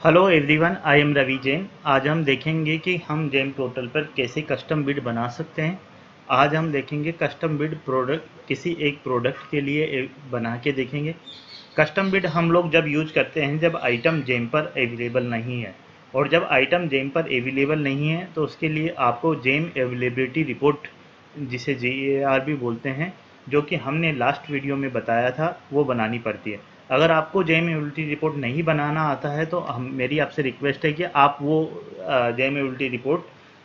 Hello everyone, I am Ravi Jain. आज हम देखेंगे कि हम जेम पोर्टल पर कैसे कस्टम बिड बना सकते हैं। आज हम देखेंगे कस्टम बिड प्रोडक्ट किसी एक प्रोडक्ट के लिए बना के देखेंगे। कस्टम बिड हम लोग जब यूज करते हैं जब आइटम जेम पर अवेलेबल नहीं है, और जब आइटम जेम पर अवेलेबल नहीं है तो उसके लिए आपको जेम अवेलेबिलिटी रिपोर्ट, जिसे JAR भी बोलते हैं, जो कि हमने लास्ट वीडियो में बताया था, वो बनानी पड़ती है। अगर आपको जेम एबिलिटी रिपोर्ट नहीं बनाना आता है तो हम मेरी आपसे रिक्वेस्ट है कि आप वो जेम एबिलिटी रिपोर्ट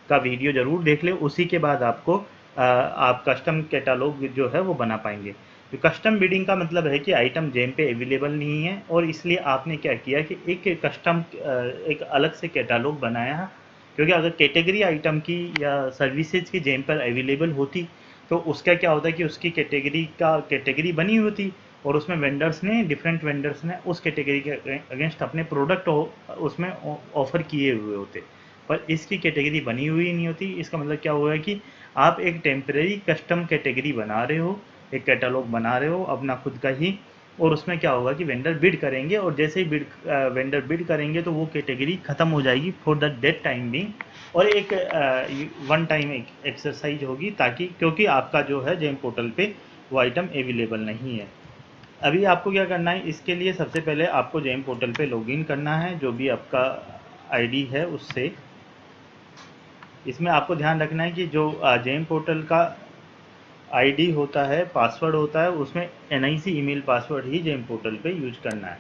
का वीडियो ज़रूर देख लें। उसी के बाद आपको आप कस्टम कैटालॉग जो है वो बना पाएंगे। तो कस्टम बिडिंग का मतलब है कि आइटम जेम पे अवेलेबल नहीं है, और इसलिए आपने क्या किया कि एक अलग से कैटालॉग बनाया। क्योंकि अगर कैटेगरी आइटम की या सर्विसेज की जेम पर अवेलेबल होती तो उसका क्या होता है कि उसकी कैटेगरी बनी होती, और उसमें डिफरेंट वेंडर्स ने उस कैटेगरी के अगेंस्ट अपने प्रोडक्ट उसमें ऑफर किए हुए होते। पर इसकी कैटेगरी बनी हुई नहीं होती। इसका मतलब क्या हुआ है कि आप एक टेम्परेरी कस्टम कैटेगरी बना रहे हो, एक कैटलॉग बना रहे हो अपना खुद का ही, और उसमें क्या होगा कि वेंडर बिड करेंगे, और जैसे ही वेंडर बिड करेंगे तो वो कैटेगरी ख़त्म हो जाएगी फॉर द डेट टाइम भी, और एक वन टाइम एक एक्सरसाइज होगी, ताकि क्योंकि आपका जो है जेम पोर्टल पे वो आइटम अवेलेबल नहीं है। अभी आपको क्या करना है, इसके लिए सबसे पहले आपको जेम पोर्टल पे लॉगिन करना है, जो भी आपका आईडी है उससे। इसमें आपको ध्यान रखना है कि जो जेम पोर्टल का आईडी होता है, पासवर्ड होता है, उसमें NIC ईमेल पासवर्ड ही जेम पोर्टल पे यूज करना है।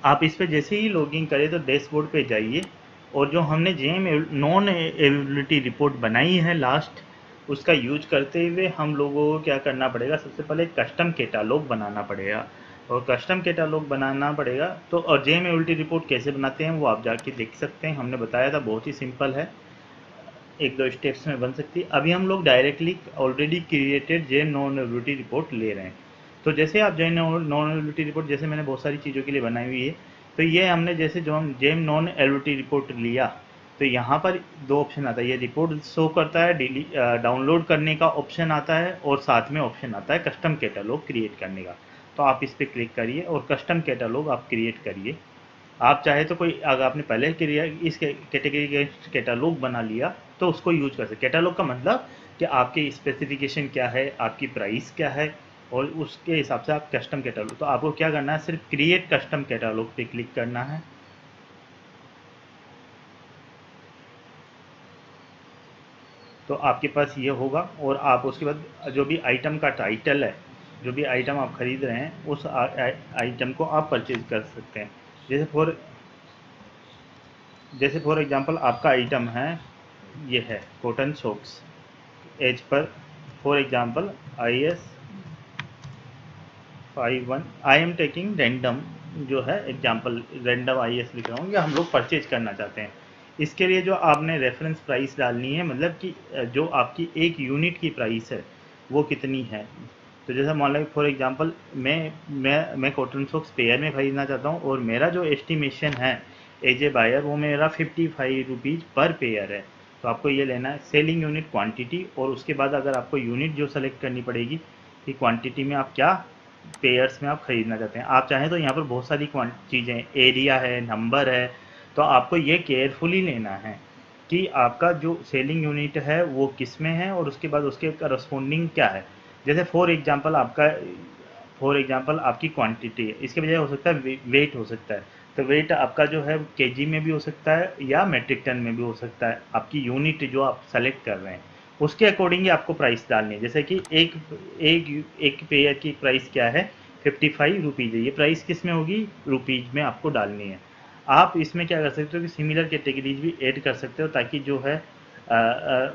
आप इस पे जैसे ही लॉगिन करें तो डैशबोर्ड पे जाइए, और जो हमने जेम नॉन एबिलिटी रिपोर्ट बनाई है लास्ट, उसका यूज करते हुए हम लोगों को क्या करना पड़ेगा, सबसे पहले कस्टम कैटालॉग बनाना पड़ेगा। और कस्टम कैटालॉग बनाना पड़ेगा तो, और जेम एबिलिटी रिपोर्ट कैसे बनाते हैं वो आप जाके देख सकते हैं, हमने बताया था, बहुत ही सिंपल है, एक दो स्टेप्स में बन सकती है। अभी हम लोग डायरेक्टली ऑलरेडी क्रिएटेड जेन नॉन एबिलिटी रिपोर्ट ले रहे हैं। तो जैसे आप जेन नॉन एबिलिटी रिपोर्ट, जैसे मैंने बहुत सारी चीज़ों के लिए बनाई हुई है, तो ये हमने जैसे जो हम जेम नॉन एबिलिटी रिपोर्ट लिया, तो यहाँ पर दो ऑप्शन आता है, ये रिपोर्ट शो करता है, डाउनलोड करने का ऑप्शन आता है, और साथ में ऑप्शन आता है कस्टम कैटलॉग क्रिएट करने का। तो आप इस पर क्लिक करिए और कस्टम कैटलॉग आप क्रिएट करिए। आप चाहे तो कोई, अगर आपने पहले क्रिया इस कैटेगरी के कैटलॉग बना लिया तो उसको यूज कर सकते। कैटलॉग का मतलब कि आपकी स्पेसिफिकेशन क्या है, आपकी प्राइस क्या है, और उसके हिसाब से आप कस्टम कैटलॉग, तो आपको क्या करना है, सिर्फ क्रिएट कस्टम कैटलॉग पे क्लिक करना है। तो आपके पास ये होगा, और आप उसके बाद जो भी आइटम का टाइटल है, जो भी आइटम आप खरीद रहे हैं उस आइटम को आप परचेज कर सकते हैं। जैसे फॉर जैसे फॉर एग्जांपल आपका आइटम है, ये है cotton socks, as per for example IS 51, I am taking random, जो है एग्जांपल रैंडम IS लिख रहा हूँ, या हम लोग परचेज करना चाहते हैं। इसके लिए जो आपने रेफरेंस प्राइस डालनी है, मतलब कि जो आपकी एक यूनिट की प्राइस है वो कितनी है। तो जैसा मान लो फॉर एग्जांपल मैं कॉटन सॉक्स पेयर में खरीदना चाहता हूँ, और मेरा जो एस्टिमेशन है एज ए बायर वो मेरा 55 रुपीज़ पर पेयर है। तो आपको ये लेना है सेलिंग यूनिट क्वांटिटी, और उसके बाद अगर आपको यूनिट जो सेलेक्ट करनी पड़ेगी कि क्वांटिटी में आप क्या पेयर्स में आप खरीदना चाहते हैं। आप चाहें तो यहाँ पर बहुत सारी चीज़ें, एरिया है, नंबर है, तो आपको ये केयरफुली लेना है कि आपका जो सेलिंग यूनिट है वो किस में है, और उसके बाद उसके करस्पॉन्डिंग क्या है। जैसे फॉर एग्जांपल आपकी क्वांटिटी है, इसके बजाय हो सकता है वेट हो सकता है। तो वेट आपका जो है केजी में भी हो सकता है या मेट्रिक टन में भी हो सकता है। आपकी यूनिट जो आप सेलेक्ट कर रहे हैं उसके अकॉर्डिंग ही आपको प्राइस डालनी है। जैसे कि एक एक पेयर की प्राइस क्या है, 55 रुपीज़ है। ये प्राइस किस में होगी, रुपीज़ में आपको डालनी है। आप इसमें क्या कर सकते हो कि सिमिलर कैटेगरीज भी ऐड कर सकते हो, ताकि जो है अ, अ,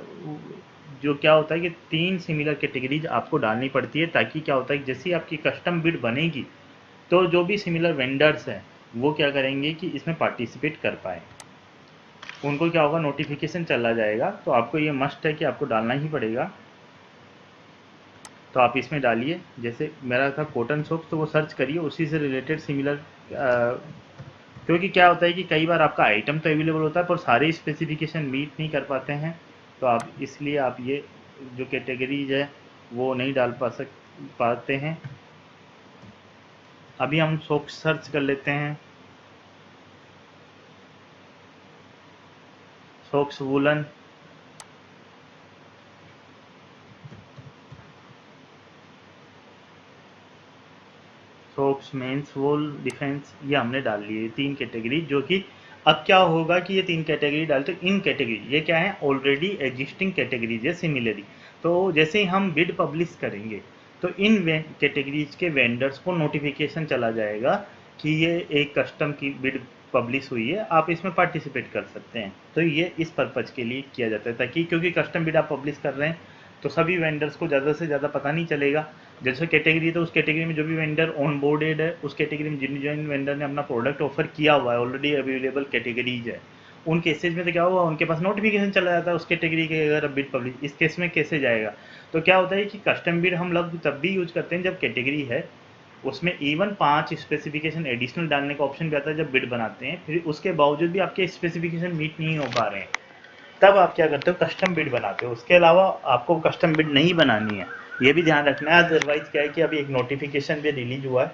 जो क्या होता है कि 3 सिमिलर कैटेगरीज आपको डालनी पड़ती है, ताकि क्या होता है कि जैसे ही आपकी कस्टम बिड बनेगी तो जो भी सिमिलर वेंडर्स हैं वो क्या करेंगे कि इसमें पार्टिसिपेट कर पाए, उनको क्या होगा, नोटिफिकेशन चला जाएगा। तो आपको ये मस्ट है कि आपको डालना ही पड़ेगा। तो आप इसमें डालिए, जैसे मेरा था कॉटन सोप्स, तो वो सर्च करिए उसी से रिलेटेड सिमिलर, क्योंकि क्या होता है कि कई बार आपका आइटम तो अवेलेबल होता है पर सारे स्पेसिफिकेशन मीट नहीं कर पाते हैं। तो आप इसलिए आप ये जो कैटेगरीज है वो नहीं डाल पाते हैं। अभी हम सॉक्स सर्च कर लेते हैं, सॉक्स वूलन, सॉक्स मेंस वूल डिफेंस, ये हमने डाल लिए 3 कैटेगरी। जो कि अब क्या होगा कि ये 3 कैटेगरी डालते, इन कैटेगरी ये क्या है, ऑलरेडी एग्जिस्टिंग कैटेगरीज है सिमिलरली। तो जैसे ही हम बिड पब्लिश करेंगे तो इन कैटेगरीज के वेंडर्स को नोटिफिकेशन चला जाएगा कि ये एक कस्टम की बिड पब्लिश हुई है, आप इसमें पार्टिसिपेट कर सकते हैं। तो ये इस पर्पज़ के लिए किया जाता है, ताकि क्योंकि कस्टम बिड आप पब्लिश कर रहे हैं तो सभी वेंडर्स को ज़्यादा से ज़्यादा पता नहीं चलेगा। जैसे कैटेगरी, तो उस कैटेगरी में जो भी वेंडर ऑन बोर्डेड है, उस कैटेगरी में जिन जिन वेंडर ने अपना प्रोडक्ट ऑफर किया हुआ है, ऑलरेडी अवेलेबल कैटेगरीज है, उन केसेज में तो क्या हुआ, उनके पास नोटिफिकेशन चला जाता है उस कैटेगरी के अगर बिड पब्लिश। इस केस में कैसे जाएगा, तो क्या होता है कि कस्टम बिड हम लोग तब भी यूज करते हैं जब कैटेगरी है उसमें इवन 5 स्पेसिफिकेशन एडिशनल डालने का ऑप्शन भी आता है जब बिड बनाते हैं, फिर उसके बावजूद भी आपके स्पेसिफिकेशन मीट नहीं हो पा रहे हैं, तब आप क्या करते हो, कस्टम बिड बनाते हो। उसके अलावा आपको कस्टम बिड नहीं बनानी है, ये भी ध्यान रखना है। अदरवाइज क्या है कि अभी एक नोटिफिकेशन भी रिलीज हुआ है,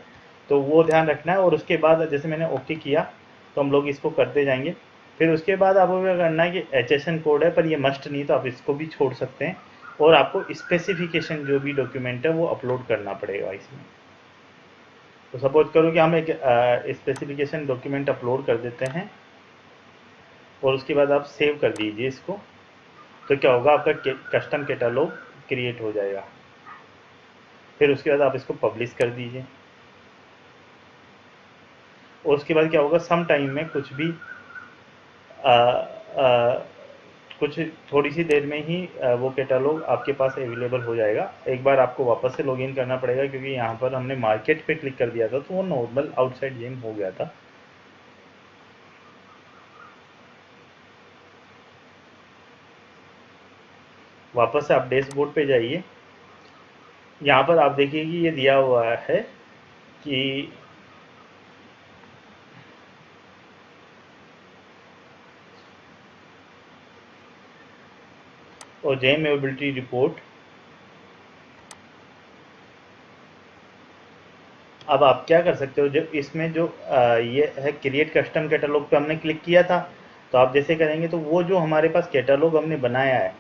तो वो ध्यान रखना है। और उसके बाद जैसे मैंने ओके किया तो हम लोग इसको करते जाएंगे। फिर उसके बाद आपको क्या करना है कि HSN कोड है, पर ये मस्ट नहीं, तो आप इसको भी छोड़ सकते हैं। और आपको स्पेसिफिकेशन जो भी डॉक्यूमेंट है वो अपलोड करना पड़ेगा इसमें। तो सपोज करो कि हम एक स्पेसिफिकेशन डॉक्यूमेंट अपलोड कर देते हैं और उसके बाद आप सेव कर दीजिए इसको। तो क्या होगा, आपका कस्टम कैटलॉग क्रिएट हो जाएगा। फिर उसके बाद आप इसको पब्लिश कर दीजिए और उसके बाद क्या होगा, सम टाइम में कुछ भी आ, आ, कुछ थोड़ी सी देर में ही वो कैटलॉग आपके पास अवेलेबल हो जाएगा। एक बार आपको वापस से लॉगिन करना पड़ेगा, क्योंकि यहाँ पर हमने मार्केट पे क्लिक कर दिया था तो वो नॉर्मल आउटसाइड गेम हो गया था। वापस से आप डैशबोर्ड पे जाइए। यहाँ पर आप देखिए कि ये दिया हुआ है कि और जेम एबिलिटी रिपोर्ट। अब आप क्या कर सकते हो, जब इसमें जो ये है क्रिएट कस्टम कैटलॉग पे हमने क्लिक किया था, तो आप जैसे करेंगे तो वो जो हमारे पास कैटलॉग हमने बनाया है,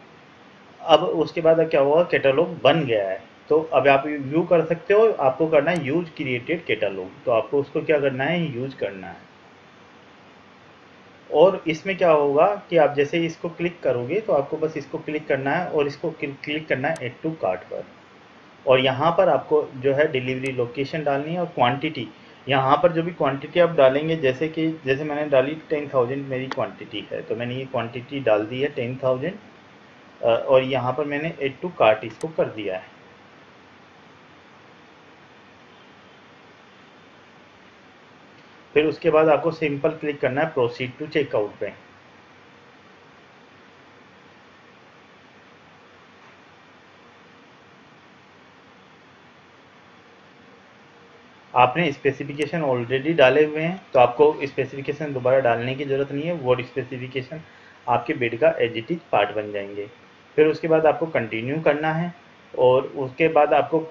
अब उसके बाद अब क्या हुआ, कैटलॉग बन गया है। तो अब आप व्यू कर सकते हो, आपको करना है यूज क्रिएटेड कैटलॉग, तो आपको उसको क्या करना है, यूज करना है। और इसमें क्या होगा कि आप जैसे ही इसको क्लिक करोगे तो आपको बस इसको क्लिक करना है और इसको क्लिक करना है ऐड टू कार्ट पर। और यहाँ पर आपको जो है डिलीवरी लोकेशन डालनी है और क्वांटिटी। यहाँ पर जो भी क्वांटिटी आप डालेंगे, जैसे मैंने डाली 10,000 मेरी क्वांटिटी है, तो मैंने ये क्वांटिटी डाल दी है 10,000। और यहाँ पर मैंने ऐड टू कार्ट इसको कर दिया है। फिर उसके बाद आपको सिंपल क्लिक करना है प्रोसीड टू चेकआउट पे। आपने स्पेसिफिकेशन ऑलरेडी डाले हुए हैं, तो आपको स्पेसिफिकेशन दोबारा डालने की ज़रूरत नहीं है, वो स्पेसिफिकेशन आपके बिड का एज इट इज पार्ट बन जाएंगे। फिर उसके बाद आपको कंटिन्यू करना है और उसके बाद आपको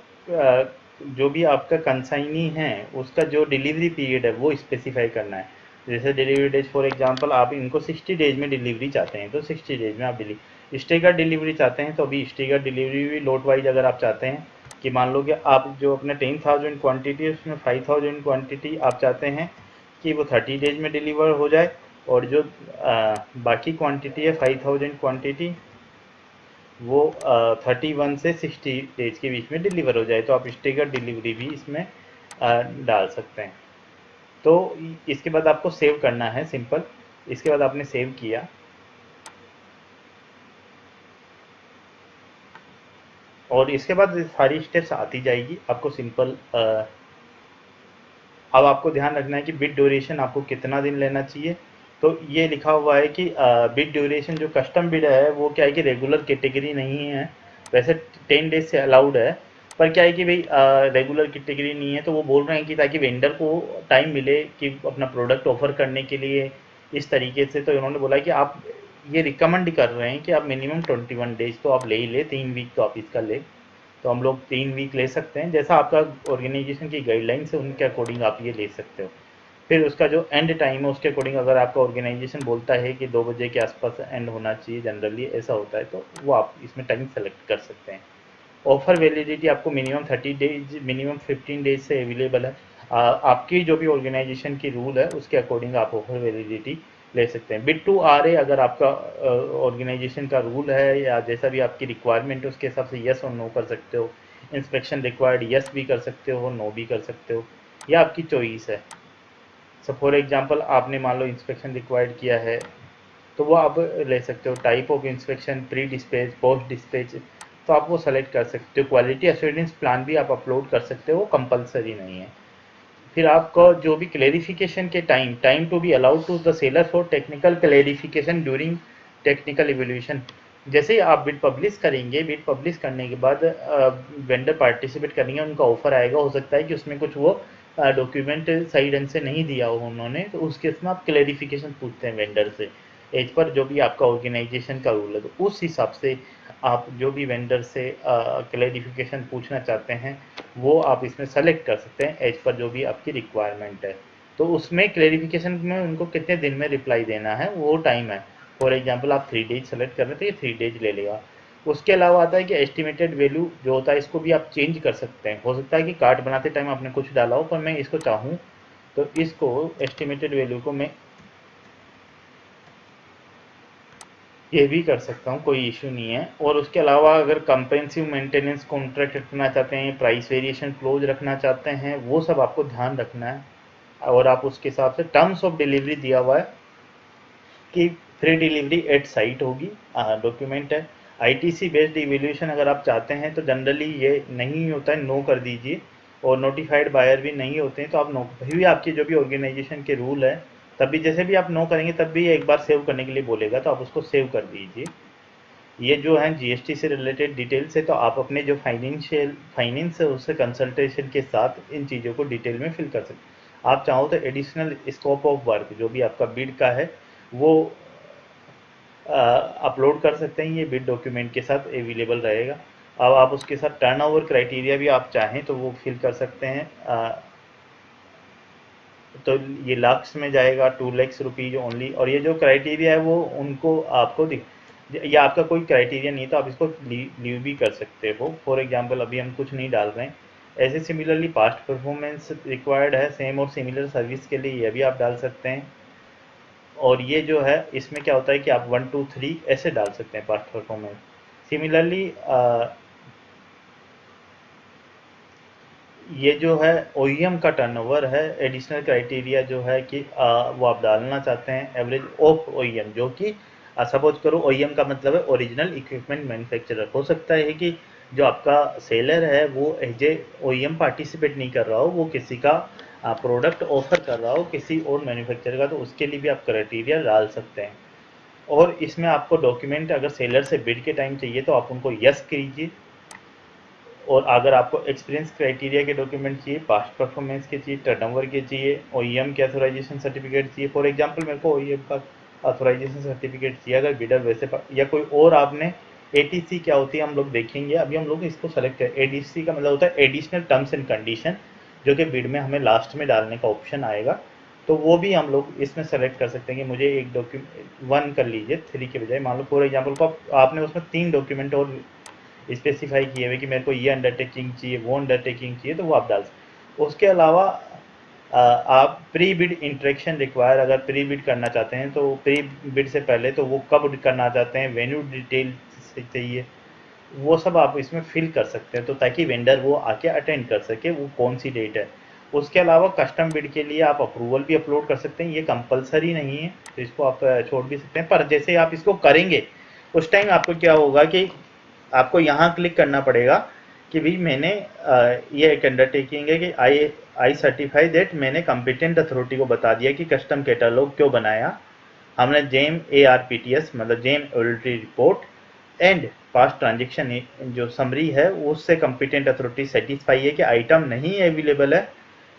जो भी आपका कंसाइनी है उसका जो डिलीवरी पीरियड है वो स्पेसिफाई करना है। जैसे डिलीवरी डेज फॉर एग्जांपल आप इनको 60 डेज में डिलीवरी चाहते हैं, तो 60 डेज में आप स्टेगर डिलीवरी चाहते हैं, तो अभी स्टेगर डिलीवरी भी लोट वाइज अगर आप चाहते हैं कि मान लो कि आप जो अपने 10,000 क्वांटिटी है उसमें 5,000 क्वांटिटी आप चाहते हैं कि वो 30 डेज में डिलीवर हो जाए, और जो बाकी क्वांटिटी है 5,000 क्वांटिटी वो 31 से 60 डेज के बीच में डिलीवर हो जाए, तो आप स्टेगर डिलीवरी भी इसमें डाल सकते हैं। तो इसके बाद आपको सेव करना है सिंपल। इसके बाद आपने सेव किया और इसके बाद सारी स्टेप्स आती जाएगी आपको सिंपल। अब आपको ध्यान रखना है कि बिड ड्यूरेशन आपको कितना दिन लेना चाहिए। तो ये लिखा हुआ है कि बिड ड्यूरेशन जो कस्टम बिड है वो क्या है कि रेगुलर कैटेगरी नहीं है, वैसे 10 डेज से अलाउड है, पर क्या है कि भाई रेगुलर कैटेगरी नहीं है, तो वो बोल रहे हैं कि ताकि वेंडर को टाइम मिले कि अपना प्रोडक्ट ऑफर करने के लिए इस तरीके से, तो इन्होंने बोला कि आप ये रिकमेंड कर रहे हैं कि आप मिनिमम 21 डेज तो आप ले ही ले, 3 वीक तो आप इसका ले। तो हम लोग 3 वीक ले सकते हैं, जैसा आपका ऑर्गेनाइजेशन की गाइडलाइंस है उनके अकॉर्डिंग आप ये ले सकते हो। फिर उसका जो एंड टाइम है उसके अकॉर्डिंग, अगर आपका ऑर्गेनाइजेशन बोलता है कि 2 बजे के आसपास एंड होना चाहिए, जनरली ऐसा होता है, तो वो आप इसमें टाइम सेलेक्ट कर सकते हैं। ऑफर वैलिडिटी आपको मिनिमम 30 डेज, मिनिमम 15 डेज से अवेलेबल है। आपकी जो भी ऑर्गेनाइजेशन की रूल है उसके अकॉर्डिंग आप ऑफर वैलिडिटी ले सकते हैं। बिड टू आर ए अगर आपका ऑर्गेनाइजेशन का रूल है या जैसा भी आपकी रिक्वायरमेंट है उसके हिसाब से यस और नो कर सकते हो। इंस्पेक्शन रिक्वायर्ड यस भी कर सकते हो, नो भी कर सकते हो, या आपकी चॉइस है। सो फॉर एग्जांपल आपने मान लो इंस्पेक्शन रिक्वायर्ड किया है तो वो आप ले सकते हो। Type of inspection, pre dispatch, post dispatch, तो आप वो सेलेक्ट कर सकते हो। क्वालिटी एश्योरेंस प्लान भी आप अपलोड कर सकते हो, वो कंपलसरी नहीं है। फिर आपको जो भी क्लेरिफिकेशन के time, time to be allowed to the seller for technical clarification during technical evolution. जैसे ही आप बिड पब्लिश करेंगे, बिड पब्लिश करने के बाद वेंडर पार्टिसिपेट करेंगे, उनका ऑफर आएगा, हो सकता है कि उसमें कुछ वो डॉक्यूमेंट सही ढंग से नहीं दिया हो उन्होंने, तो उस केस में आप क्लेरिफिकेशन पूछते हैं वेंडर से, एज पर जो भी आपका ऑर्गेनाइजेशन का रूल है। तो उस हिसाब से आप जो भी वेंडर से क्लेरिफिकेशन पूछना चाहते हैं वो आप इसमें सेलेक्ट कर सकते हैं एज पर जो भी आपकी रिक्वायरमेंट है। तो उसमें क्लेरिफिकेशन में उनको कितने दिन में रिप्लाई देना है वो टाइम है। फॉर एग्जांपल आप 3 डेज सेलेक्ट कर रहे थे, ये 3 डेज ले लेगा। उसके अलावा आता है कि एस्टिमेटेड वैल्यू जो होता है इसको भी आप चेंज कर सकते हैं। हो सकता है कि कार्ड बनाते टाइम आपने कुछ डाला हो, पर मैं इसको चाहूँ तो इसको एस्टिमेटेड वैल्यू को मैं ये भी कर सकता हूँ, कोई इशू नहीं है। और उसके अलावा अगर कंप्रेहेंसिव मेंटेनेंस कॉन्ट्रैक्ट रखना चाहते हैं, प्राइस वेरिएशन क्लोज रखना चाहते हैं, वो सब आपको ध्यान रखना है। और आप उसके हिसाब से टर्म्स ऑफ डिलीवरी दिया हुआ है कि फ्री डिलीवरी एट साइट होगी, डॉक्यूमेंट है। आईटीसी बेस्ड इवेल्यूशन अगर आप चाहते हैं तो जनरली ये नहीं होता है, नो कर दीजिए। और नोटिफाइड बायर भी नहीं होते हैं तो आप नो, फिर भी आपकी जो भी ऑर्गेनाइजेशन के रूल है तब भी जैसे भी आप नो करेंगे तब भी एक बार सेव करने के लिए बोलेगा, तो आप उसको सेव कर दीजिए। ये जो है जीएसटी से रिलेटेड डिटेल्स है, तो आप अपने जो फाइनेंस है उससे कंसल्टेशन के साथ इन चीज़ों को डिटेल में फिल कर सकते हैं। आप चाहो तो एडिशनल स्कोप ऑफ वर्क जो भी आपका बिड का है वो अपलोड कर सकते हैं, ये बिड डॉक्यूमेंट के साथ अवेलेबल रहेगा। अब आप उसके साथ टर्नओवर क्राइटेरिया भी आप चाहें तो वो फिल कर सकते हैं। तो ये लाख्स में जाएगा, 2 लाख रुपीज ओनली। और ये जो क्राइटेरिया है वो उनको आपको दिख, या आपका कोई क्राइटेरिया नहीं तो आप इसको लीव भी कर सकते हो। फॉर एग्जांपल अभी हम कुछ नहीं डाल रहे हैं। ऐसे सिमिलरली पास्ट परफॉर्मेंस रिक्वायर्ड है सेम और सिमिलर सर्विस के लिए, ये भी आप डाल सकते हैं। और ये जो है इसमें क्या होता है कि आप 1 2 3 ऐसे डाल सकते हैं पास्ट परफॉर्मेंस। सिमिलरली ये जो है ओईएम का टर्नओवर है, एडिशनल क्राइटेरिया जो है कि वो आप डालना चाहते हैं एवरेज ऑफ ओईएम, जो कि सपोज करो ओईएम का मतलब है ओरिजिनल इक्विपमेंट मैन्युफैक्चरर। हो सकता है कि जो आपका सेलर है वो एज ए ओईएम पार्टिसिपेट नहीं कर रहा हो, वो किसी का प्रोडक्ट ऑफर कर रहा हो किसी और मैन्युफैक्चरर का, तो उसके लिए भी आप क्राइटेरिया डाल सकते हैं। और इसमें आपको डॉक्यूमेंट अगर सेलर से बिड के टाइम चाहिए तो आप उनको यस कीजिए। और अगर आपको एक्सपीरियंस क्राइटेरिया के डॉक्यूमेंट चाहिए, पास्ट परफॉर्मेंस के चाहिए, टर्नओवर के चाहिए, ओईएम के ऑथोराइजेशन सर्टिफिकेट चाहिए। फॉर एग्जांपल मेरे को ओईएम का ऑथोराइजेशन सर्टिफिकेट चाहिए अगर बिडर वैसे या कोई और आपने एटीसी क्या होती है हम लोग देखेंगे। अभी हम लोग इसको सेलेक्ट करें। एडीसी का मतलब होता है एडिशनल टर्म्स एंड कंडीशन, जो कि बिड में हमें लास्ट में डालने का ऑप्शन आएगा। तो वो भी हम लोग इसमें सेलेक्ट कर सकते हैं कि मुझे एक डॉक्यूमेंट 1 कर लीजिए 3 के बजाय। मान लो फॉर एग्जाम्पल को आपने उसमें 3 डॉक्यूमेंट और स्पेसिफाई किए हुए कि मेरे को ये अंडरटेकिंग चाहिए, वो अंडरटेकिंग चाहिए, तो वो आप डाल सकते। उसके अलावा आप प्री बिड इंटरेक्शन रिक्वायर, अगर प्री बिड करना चाहते हैं तो प्री बिड से पहले तो वो कब करना चाहते हैं, वेन्यू डिटेल चाहिए, वो सब आप इसमें फिल कर सकते हैं, तो ताकि वेंडर वो आके अटेंड कर सके वो कौन सी डेट है। उसके अलावा कस्टम बिड के लिए आप अप्रूवल भी अपलोड कर सकते हैं, ये कंपलसरी नहीं है, तो इसको आप छोड़ भी सकते हैं। पर जैसे आप इसको करेंगे उस टाइम आपको क्या होगा कि आपको यहाँ क्लिक करना पड़ेगा कि भाई मैंने ये एक अंडरटेकिंग है कि आई सर्टिफाई दैट मैंने कॉम्पिटेंट अथॉरिटी को बता दिया कि कस्टम कैटलॉग क्यों बनाया। हमने जेम ARPTS मतलब GeM auditory report and past transaction जो समरी है उससे कॉम्पिटेंट अथॉरिटी सेटिस्फाई है कि आइटम नहीं अवेलेबल है,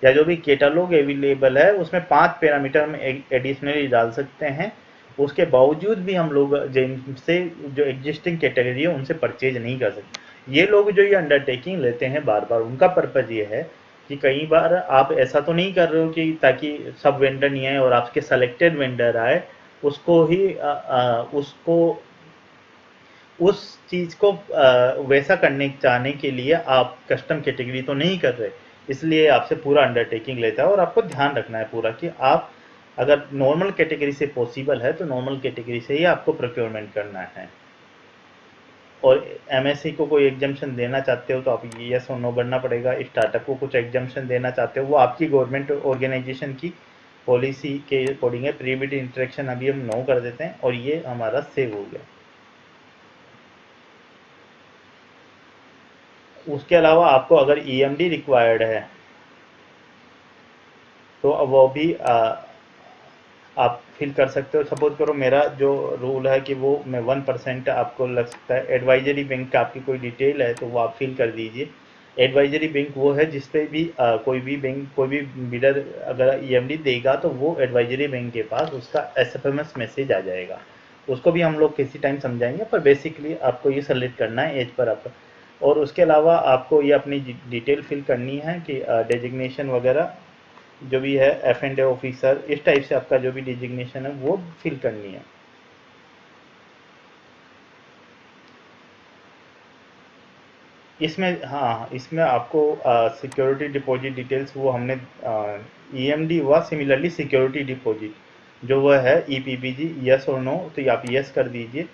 या जो भी कैटलॉग अवेलेबल है उसमें 5 पैरामीटर हम एडिशनली डाल सकते हैं। उसके बावजूद भी हम लोग जिनसे जो एग्जिस्टिंग कैटेगरी है उनसे परचेज नहीं कर सकते। ये लोग जो ये अंडरटेकिंग लेते हैं बार बार, उनका पर्पज ये है कि कई बार आप ऐसा तो नहीं कर रहे हो कि ताकि सब वेंडर नहीं आए और आपके सेलेक्टेड वेंडर आए, उसको ही उसको उस चीज़ को वैसा करने चाहने के लिए आप कस्टम कैटेगरी तो नहीं कर रहे, इसलिए आपसे पूरा अंडरटेकिंग लेता है और आपको ध्यान रखना है पूरा कि आप अगर नॉर्मल कैटेगरी से पॉसिबल है तो नॉर्मल कैटेगरी से ही आपको प्रोक्योरमेंट करना है। और एमएससी को कोई एग्जामेशन देना चाहते हो तो आप यस और नो भरना पड़ेगा। स्टार्टअप को कुछ एग्जामेशन देना चाहते हो वो आपकी गवर्नमेंट ऑर्गेनाइजेशन की पॉलिसी के अकॉर्डिंग है। प्री बिड इंटरेक्शन अभी हम नो कर देते हैं और ये हमारा सेव हो गया। उसके अलावा आपको अगर ईएमडी रिक्वायर्ड है तो वो भी आप फिल कर सकते हो। सपोज करो मेरा जो रूल है कि वो मैं 1% आपको लग सकता है। एडवाइजरी बैंक का आपकी कोई डिटेल है तो वो आप फिल कर दीजिए। एडवाइजरी बैंक वो है जिस पे भी कोई भी बैंक कोई भी बिडर अगर ईएमडी देगा तो वो एडवाइजरी बैंक के पास उसका एसएफएमएस मैसेज आ जाएगा। उसको भी हम लोग किसी टाइम समझाएंगे, पर बेसिकली आपको ये सेलेक्ट करना है एज पर आपका। और उसके अलावा आपको ये अपनी डिटेल फिल करनी है कि डेजिग्नेशन वगैरह जो भी है, F&A ऑफिसर, इस टाइप से आपका जो भी डिजिग्नेशन है वो फिल करनी है। इसमें हाँ, इसमें आपको सिक्योरिटी डिपॉजिट डिटेल्स वो हमने ईएमडी हुआ, सिमिलरली सिक्योरिटी डिपॉजिट जो वह है ईपीपीजी, यस और नो तो आप यस कर दीजिए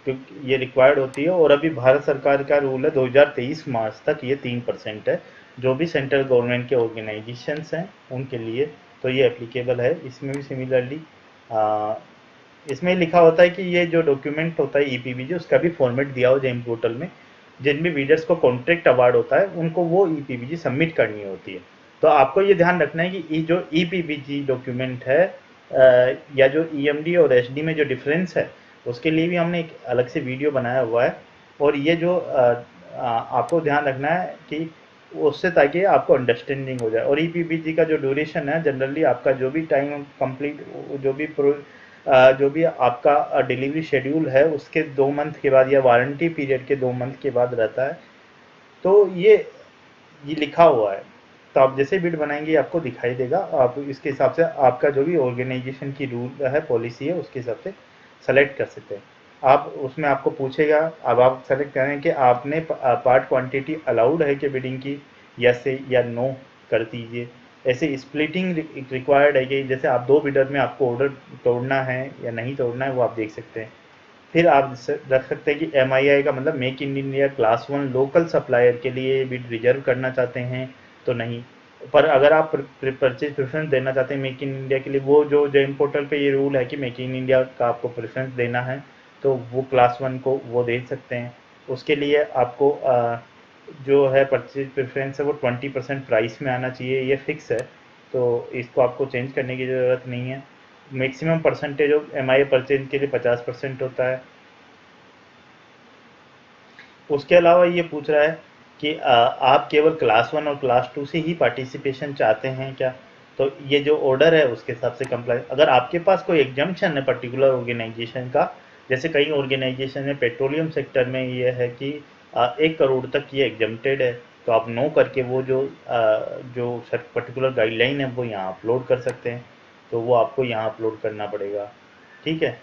क्योंकि ये रिक्वायर्ड होती है। और अभी भारत सरकार का रूल है 2023 मार्च तक ये 3% है। जो भी सेंट्रल गवर्नमेंट के ऑर्गेनाइजेशंस हैं उनके लिए तो ये एप्लीकेबल है। इसमें भी सिमिलरली इसमें लिखा होता है कि ये जो डॉक्यूमेंट होता है ईपीबीजी उसका भी फॉर्मेट दिया हो जेम पोर्टल में। जिन भी वीडर्स को कॉन्ट्रैक्ट अवार्ड होता है उनको वो ईपीबीजी सबमिट करनी होती है। तो आपको ये ध्यान रखना है कि ये जो ईपीबीजी डॉक्यूमेंट है या जो ईएमडी और एसडी में जो डिफरेंस है उसके लिए भी हमने एक अलग से वीडियो बनाया हुआ है। और ये जो आपको ध्यान रखना है कि उससे ताकि आपको अंडरस्टैंडिंग हो जाए। और ईपीबीजी का जो ड्यूरेशन है जनरली आपका जो भी टाइम कंप्लीट जो भी आपका डिलीवरी शेड्यूल है उसके 2 मंथ के बाद या वारंटी पीरियड के 2 मंथ के बाद रहता है। तो ये लिखा हुआ है। तो आप जैसे बिड बनाएंगे आपको दिखाई देगा, आप इसके हिसाब से आपका जो भी ऑर्गेनाइजेशन की रूल है पॉलिसी है उसके हिसाब से सेलेक्ट कर सकते हैं। आप उसमें आपको पूछेगा, अब आप सेलेक्ट करें कि आपने पार्ट क्वांटिटी अलाउड है कि बिडिंग की, यस से या नो कर दीजिए। ऐसे स्प्लिटिंग रिक्वायर्ड है कि जैसे आप 2 बिडर में आपको ऑर्डर तोड़ना है या नहीं तोड़ना है वो आप देख सकते हैं। फिर आप रख सकते हैं कि एमआईआई का मतलब make in India class 1 local supplier के लिए बिड रिजर्व करना चाहते हैं तो नहीं। पर अगर आप परचेज प्रेफरेंस देना चाहते हैं मेक इन इंडिया के लिए, वो जो जेम पोर्टल पे ये रूल है कि मेक इन इंडिया का आपको प्रेफरेंस देना है तो वो क्लास 1 को वो दे सकते हैं। उसके लिए आपको जो है परचेज प्रेफरेंस है वो 20% प्राइस में आना चाहिए, ये फिक्स है। तो इसको आपको चेंज करने की ज़रूरत नहीं है। Maximum percentage of MI purchase के लिए 50% होता है। उसके अलावा ये पूछ रहा है कि आप केवल क्लास 1 और क्लास 2 से ही पार्टिसिपेशन चाहते हैं क्या। तो ये जो ऑर्डर है उसके हिसाब से कंप्लाई, अगर आपके पास कोई एग्जाम्पशन है पर्टिकुलर ऑर्गेनाइजेशन का, जैसे कई ऑर्गेनाइजेशन है पेट्रोलियम सेक्टर में ये है कि 1 करोड़ तक ये एग्जम्प्टेड है, तो आप नो करके वो जो पर्टिकुलर गाइडलाइन है वो यहाँ अपलोड कर सकते हैं। तो वो आपको यहाँ अपलोड करना पड़ेगा, ठीक है।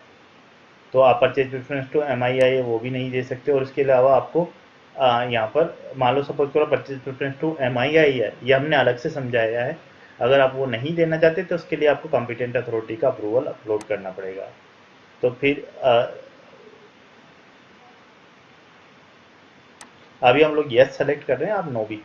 तो आप परचेज प्रेफरेंस टू एम आई आई वो भी नहीं दे सकते। और इसके अलावा आपको यहाँ पर मान लो सपोज करो परचेज प्रेफरेंस टू एम आई आई है, ये हमने अलग से समझाया है। अगर आप वो नहीं देना चाहते तो उसके लिए आपको कॉम्पिटेंट अथॉरिटी का अप्रूवल अपलोड करना पड़ेगा। तो फिर अभी हम लोग यस सेलेक्ट कर रहे हैं, आप नो भी।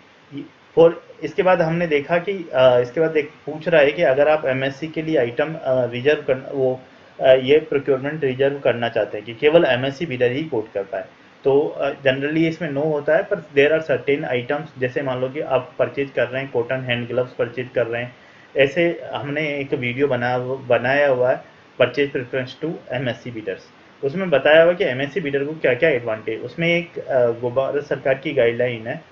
फॉर इसके बाद हमने देखा कि इसके बाद पूछ रहा है कि अगर आप एमएससी के लिए आइटम रिजर्व कर वो ये प्रोक्योरमेंट रिजर्व करना चाहते हैं कि केवल एमएससी बिडर ही कोट कर पाए, तो जनरली इसमें नो होता है। पर देर आर सर्टेन आइटम्स, जैसे मान लो कि आप परचेज कर रहे हैं कॉटन हैंड ग्लव्स परचेज कर रहे हैं, ऐसे हमने एक वीडियो बनाया हुआ है purchase preference to MSC bidders. उसमें बताया हुआ कि एमएससी बिडर को क्या क्या एडवांटेज, उसमें एक भारत सरकार की गाइडलाइन है।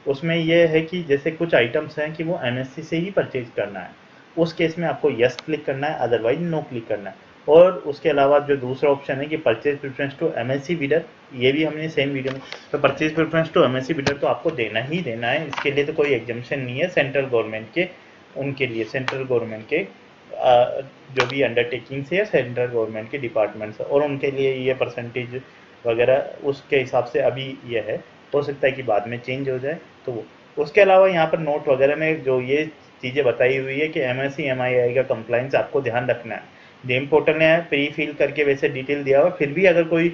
उसमें यह है कि जैसे कुछ आइटम्स हैं कि वो एमएससी से ही परचेज करना है, उस केस में आपको यस क्लिक करना है, अदरवाइज नो क्लिक करना है। और उसके अलावा जो दूसरा ऑप्शन है कि purchase preference to MSC bidder, ये भी हमने सेम वीडियो में, तो purchase preference to MSC bidder तो आपको देना ही देना है, इसके लिए तो कोई एग्जाम्पशन नहीं है सेंट्रल गवर्नमेंट के, उनके लिए सेंट्रल गवर्नमेंट के जो भी अंडरटेकिंग्स है सेंट्रल गवर्नमेंट के डिपार्टमेंट्स और उनके लिए ये परसेंटेज वगैरह उसके हिसाब से अभी ये है, हो सकता है कि बाद में चेंज हो जाए। तो उसके अलावा यहाँ पर नोट वगैरह में जो ये चीज़ें बताई हुई है कि एमएससी एमआईआई का कंप्लाइंस आपको ध्यान रखना है। जेम पोर्टल ने प्री फिल करके वैसे डिटेल दिया हुआ, फिर भी अगर कोई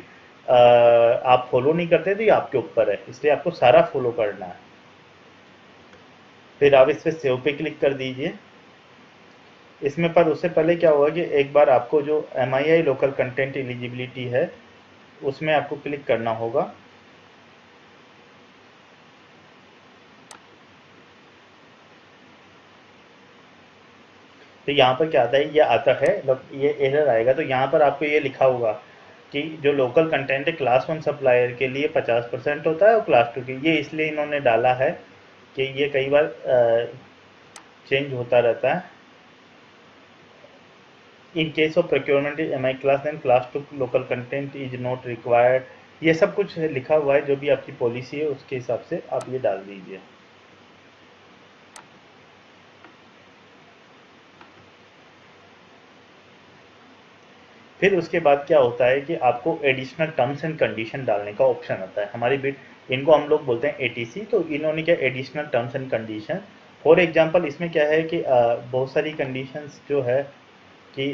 आप फॉलो नहीं करते तो ये आपके ऊपर है, इसलिए आपको सारा फॉलो करना है। फिर आप इस पर सेव पे क्लिक कर दीजिए। इसमें पर उससे पहले क्या होगा कि एक बार आपको जो एमआईआई लोकल कंटेंट एलिजिबिलिटी है उसमें आपको क्लिक करना होगा। तो यहाँ पर क्या आता है, ये आता है ये एरर आएगा, तो यहाँ पर आपको ये लिखा होगा कि जो लोकल कंटेंट है क्लास 1 सप्लायर के लिए 50% होता है और क्लास 2 के, ये इसलिए इन्होंने डाला है कि ये कई बार चेंज होता रहता है। In case of procurement M I class then class 2 local content is not required, ये सब कुछ लिखा हुआ है, जो भी आपकी पॉलिसी है उसके हिसाब से आप ये डाल दीजिए। फिर उसके बाद क्या होता है कि आपको एडिशनल टर्म्स एंड कंडीशन डालने का ऑप्शन आता है। हमारी बिट इनको हम लोग बोलते हैं एटीसी, तो इन्होंने क्या additional terms and condition, for example इसमें क्या है कि बहुत सारी कंडीशंस जो है कि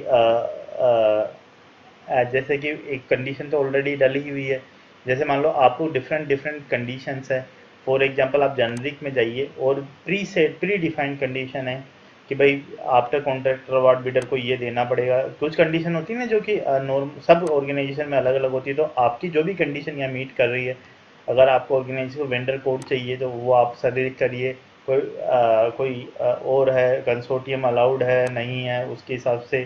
जैसे कि एक कंडीशन तो ऑलरेडी डली हुई है, जैसे मान लो आपको डिफरेंट डिफरेंट कंडीशंस है, फॉर एग्जांपल आप जेनरिक में जाइए और प्री डिफाइंड कंडीशन है कि भाई आफ्टर कॉन्ट्रैक्टर अवार्ड बिडर को ये देना पड़ेगा, कुछ कंडीशन होती है ना जो कि नॉर्म सब ऑर्गेनाइजेशन में अलग अलग होती है, तो आपकी जो भी कंडीशन यहाँ मीट कर रही है, अगर आपको ऑर्गेनाइजेशन को वेंडर कोड चाहिए तो वो आप सजेस्ट करिए, कोई और है कंसोर्टियम अलाउड है नहीं है उसके हिसाब से,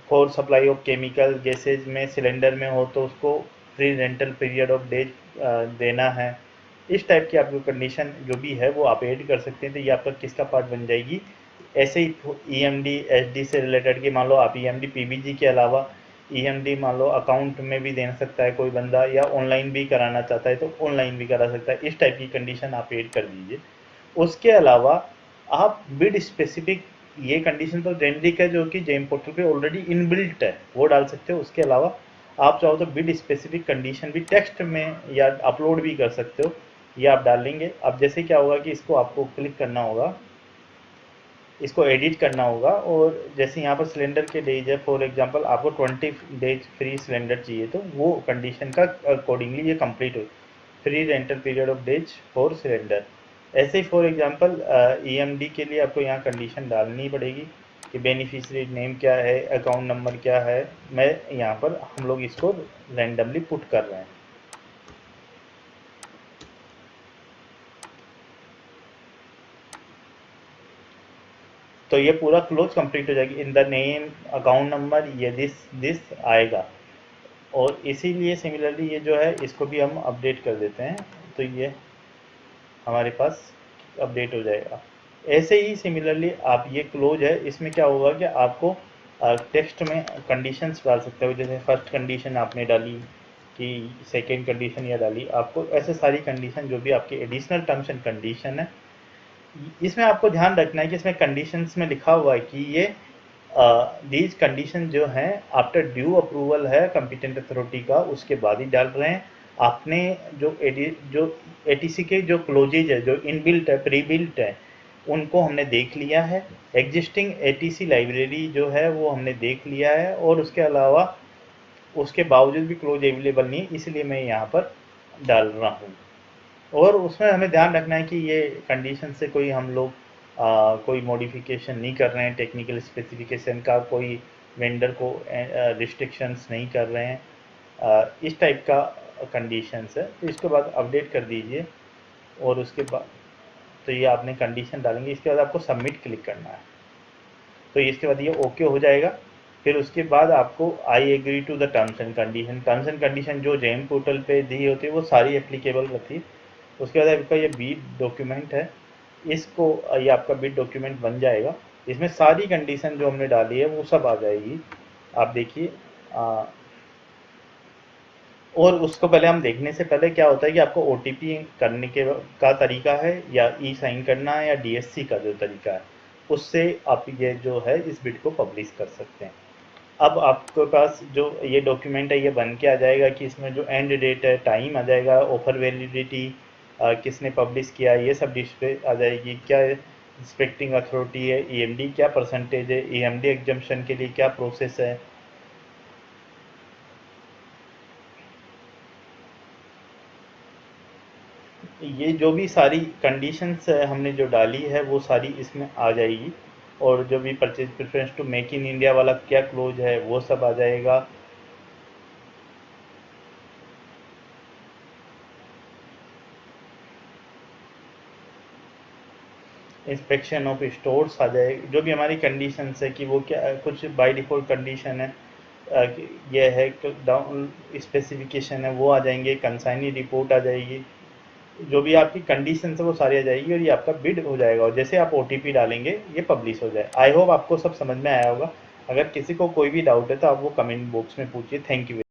for supply of chemical gases में सिलेंडर में हो तो उसको free rental period of days देना है। इस टाइप की आपको कंडीशन जो भी है वो आप ऐड कर सकते हैं, तो ये आपका किसका पार्ट बन जाएगी। ऐसे ही ईएमडी एचडी से रिलेटेड की मान लो आप ईएमडी पीबीजी के अलावा ईएमडी मान लो अकाउंट में भी दे सकता है कोई बंदा, या ऑनलाइन भी कराना चाहता है तो ऑनलाइन भी करा सकता है, इस टाइप की कंडीशन आप ऐड कर दीजिए। उसके अलावा आप बिड स्पेसिफिक, ये कंडीशन तो जेनरिक है जो कि जेम पोर्टल पे ऑलरेडी इनबिल्ट है, वो डाल सकते हो। उसके अलावा आप चाहो तो बिड स्पेसिफिक कंडीशन भी टेक्स्ट में या अपलोड भी कर सकते हो, ये आप डाल लेंगे। अब जैसे क्या होगा कि इसको आपको क्लिक करना होगा, इसको एडिट करना होगा, और जैसे यहाँ पर सिलेंडर के डेज है, फॉर एग्जांपल आपको 20 डेज फ्री सिलेंडर चाहिए तो वो कंडीशन का अकॉर्डिंगली ये कंप्लीट हो, free rental period of days for cylinder. ऐसे ही फॉर एग्जांपल ईएमडी के लिए आपको यहाँ कंडीशन डालनी पड़ेगी कि बेनिफिशियरी नेम क्या है, अकाउंट नंबर क्या है, मैं यहाँ पर हम लोग इसको रैंडमली पुट कर रहे हैं। तो ये पूरा क्लोज कंप्लीट हो जाएगी, in the name account number ये दिस आएगा। और इसीलिए सिमिलरली ये जो है इसको भी हम अपडेट कर देते हैं, तो ये हमारे पास अपडेट हो जाएगा। ऐसे ही सिमिलरली आप ये क्लोज है, इसमें क्या होगा कि आपको टेक्स्ट में कंडीशंस डाल सकते हो, जैसे फर्स्ट कंडीशन आपने डाली कि सेकेंड कंडीशन या डाली, आपको ऐसे सारी कंडीशन जो भी आपकी एडिशनल टर्म्स एंड कंडीशन है, इसमें आपको ध्यान रखना है कि इसमें कंडीशंस में लिखा हुआ है कि ये दीज कंडीशन जो हैं आफ्टर ड्यू अप्रूवल है कंपिटेंट अथॉरिटी का, उसके बाद ही डाल रहे हैं। आपने जो एटीसी के जो क्लोजेज है जो इनबिल्ट है प्री बिल्ट है उनको हमने देख लिया है, एग्जिस्टिंग एटीसी लाइब्रेरी जो है वो हमने देख लिया है, और उसके अलावा उसके बावजूद भी क्लोज अवेलेबल नहीं, इसलिए मैं यहाँ पर डाल रहा हूँ। और उसमें हमें ध्यान रखना है कि ये कंडीशन से कोई हम लोग कोई मॉडिफिकेशन नहीं कर रहे हैं, टेक्निकल स्पेसिफिकेशन का कोई वेंडर को रिस्ट्रिक्शंस नहीं कर रहे हैं, इस टाइप का कंडीशंस है। तो इसके बाद अपडेट कर दीजिए, और उसके बाद तो ये आपने कंडीशन डालेंगे, इसके बाद आपको सबमिट क्लिक करना है, तो इसके बाद ये ओके हो जाएगा। फिर उसके बाद आपको I agree to the terms and condition जो जेम पोर्टल पे दी होती है वो सारी एप्लीकेबल रहती है। उसके बाद आपका ये बीट डॉक्यूमेंट है, इसको ये आपका बीट डॉक्यूमेंट बन जाएगा, इसमें सारी कंडीशन जो हमने डाली है वो सब आ जाएगी। आप देखिए। और उसको पहले हम देखने से पहले क्या होता है कि आपको ओटीपी करने के का तरीका है या ई साइन करना है या डीएससी का जो तरीका है, उससे आप ये जो है इस बिट को पब्लिश कर सकते हैं। अब आपके पास जो ये डॉक्यूमेंट है ये बन के आ जाएगा कि इसमें जो एंड डेट है, टाइम आ जाएगा, ऑफर वैलिडिटी, किसने पब्लिश किया है, ये सब डिस्प्ले आ जाएगी। क्या इंस्पेक्टिंग अथॉरिटी है, ईएमडी क्या परसेंटेज है, ईएमडी एग्जम्पशन के लिए क्या प्रोसेस है। ये जो भी सारी कंडीशंस हमने जो डाली है वो सारी इसमें आ जाएगी। और जो भी purchase preference to make in India वाला क्या क्लोज है वो सब आ जाएगा। इंस्पेक्शन ऑफ स्टोर्स आ जाएगी। जो भी हमारी कंडीशंस है कि वो क्या कुछ बाय डिफ़ॉल्ट कंडीशन है, ये है डाउन स्पेसिफिकेशन है वो आ जाएंगे, कंसाइनी रिपोर्ट आ जाएगी। जो भी आपकी कंडीशन है वो सारी आ जाएगी और ये आपका बिड हो जाएगा और जैसे आप ओटीपी डालेंगे ये पब्लिश हो जाए। आई होप आपको सब समझ में आया होगा। अगर किसी को कोई भी डाउट है तो आप वो कमेंट बॉक्स में पूछिए। Thank you.